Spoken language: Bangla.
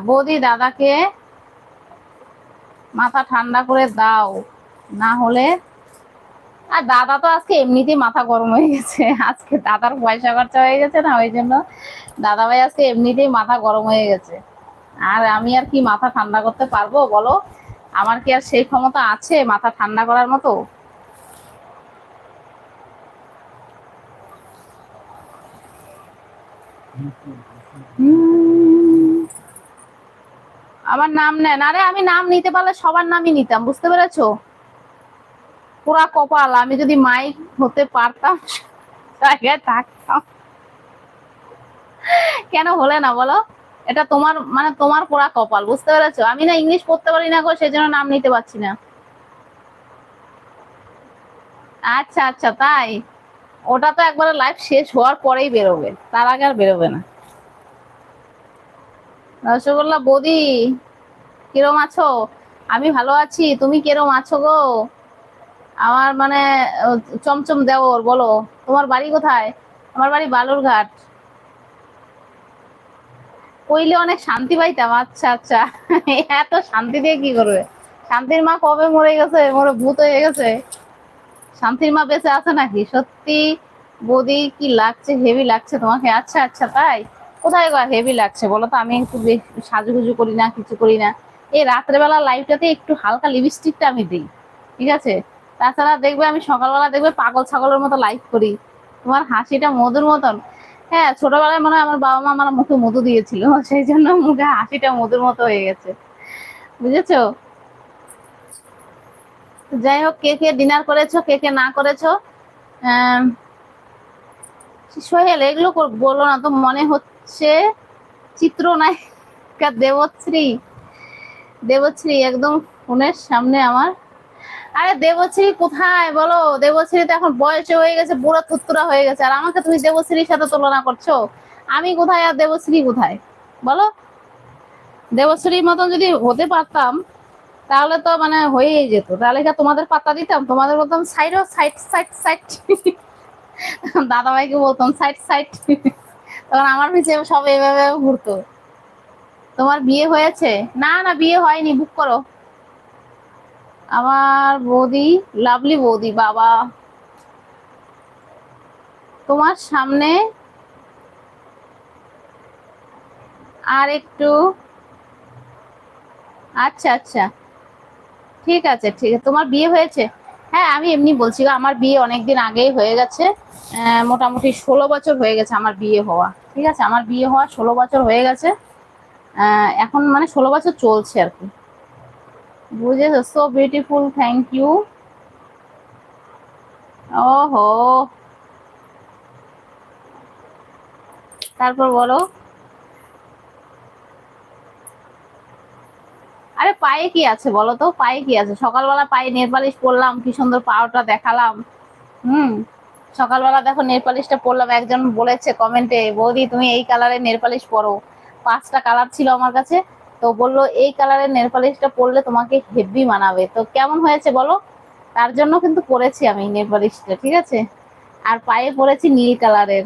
বৌদি দাদাকে মাথা ঠান্ডা করে দাও, না হলে। আর দাদা তো আজকে এমনিতেই মাথা গরম হয়ে গেছে, আজকে দাদার পয়সা খরচা হয়ে গেছে না, ওই জন্য দাদা ভাই আজকে এমনিতেই মাথা গরম হয়ে গেছে। আর আমি আর কি মাথা ঠান্ডা করতে পারবো বলো? আমার কি আর সেই ক্ষমতা আছে মাথা ঠান্ডা করার মতো? আমার নাম নেন? আরে আমি নাম নিতে পারলে সবার নামই নিতাম, বুঝতে পেরেছো? পুরা কপাল, আমি যদি মাইক হতে পারতাম জায়গায় থাকতাম। কেন হলে না বলো? এটা তোমার মানে তোমার পুরা কপাল, বুঝতে পেরেছো? আমি না ইংলিশ পড়তে পারি না গো, সেই জন্য নাম নিতে পারছি না। আচ্ছা আচ্ছা, তাই? ওটা তো একবারে লাইভ শেষ হওয়ার পরেই বেরোবে, তার আগে আর বেরোবে না। রসগোল্লা বৌদি, কিরম আছো? আমি ভালো আছি, তুমি কিরম আছো গো? আমার মানে চমচম দেওর, বলো তোমার বাড়ি কোথায়? আমার বাড়ি বালুরঘাট। কইলে অনেক শান্তি পাইতাম। আচ্ছা আচ্ছা, এত শান্তি দিয়ে কি করবে? শান্তির মা কবে মরে গেছে, মরে ভূত হয়ে গেছে। শান্তির মা বেঁচে আছে নাকি সত্যি? বৌদি কি লাগছে, হেভি লাগছে তোমাকে। আচ্ছা আচ্ছা, তাই? কোথায় গো হেভি লাগছে বলো তো? আমি একটু সাজুগুজু করি না, কিছু করি না। এই রাত্রেবেলা লাইফটাতে একটু হালকা লিপস্টিকটা আমি দিই, ঠিক আছে? তাছাড়া দেখবে আমি সকালবেলা দেখবে পাগল ছাগলের মতো লাইফ করি। তোমার হাসিটা মধুর মতন। হ্যাঁ, ছোটবেলায় মনে হয় আমার বাবা মা আমার মুখে মধু দিয়েছিল, সেই জন্য মুখে হাসিটা মধুর মতো হয়ে গেছে, বুঝেছো? যাই হোক, কে কে ডিনার করেছো, কে কে না করেছো? আহ, সোহেল, এগুলো বলো না তো, মনে হচ্ছে চিত্রনায়িকা দেবশ্রী। দেবশ্রী একদম ফোনের সামনে আমার। আরে দেবশ্রী কোথায় বলো? দেবশ্রী তো এখন বয়সে হয়ে গেছে, বুড়া তুত্তুরা হয়ে গেছে, আর আমাকে তুমি দেবশ্রীর সাথে তুলনা করছো। আমি কোথায় আর দেবশ্রী কোথায় বলো? দেবশ্রীর মতন যদি হতে পারতাম তাহলে তো মানে হয়েই যেত, তাহলে কি তোমাদের পাত্তা দিতাম? তোমাদের বলতাম সাইড সাইড সাইড সাইড, দাদা ভাইকে বলতাম সাইড সাইড, তখন আমার পিছিয়ে সব এইভাবে ঘুরতো। তোমার বিয়ে হয়েছে? না না, বিয়ে হয়নি, বুক করো। আমার বৌদি, লাভলি বৌদি, বাবা তোমার সামনে আর একটু। আচ্ছা আচ্ছা, ঠিক আছে ঠিক আছে, তোমার বিয়ে হয়েছে? হ্যাঁ, আমি এমনি বলছি গো, আমার বিয়ে অনেকদিন আগেই হয়ে গেছে। মোটামুটি 16 বছর হয়ে গেছে আমার বিয়ে হওয়া, ঠিক আছে? আমার বিয়ে হওয়া 16 বছর হয়ে গেছে। এখন মানে 16 বছর চলছে আর কি, বুঝেছো? So beautiful, thank you. ওহো, তারপর বলো। আরে পায়ে কি আছে বলো তো? পায়ে কি আছে? সকালবেলা পায়ে নেল পালিশ পরলাম, কি সুন্দর পাওটা দেখালাম। হুম, সকালবেলা দেখো নেল পালিশটা পরলাম, একজন বলেছে কমেন্টে, বৌদি তুমি এই কালারের নেল পালিশ পরো। 5টা কালার ছিল আমার কাছে, তো বললো এই কালারের নেল পালিশটা পরলে তোমাকে হেভি মানাবে। তো কেমন হয়েছে বলো? তার জন্য কিন্তু পরেছি আমি নেল পালিশটা, ঠিক আছে? আর পায়ে পরেছি নীল কালারের।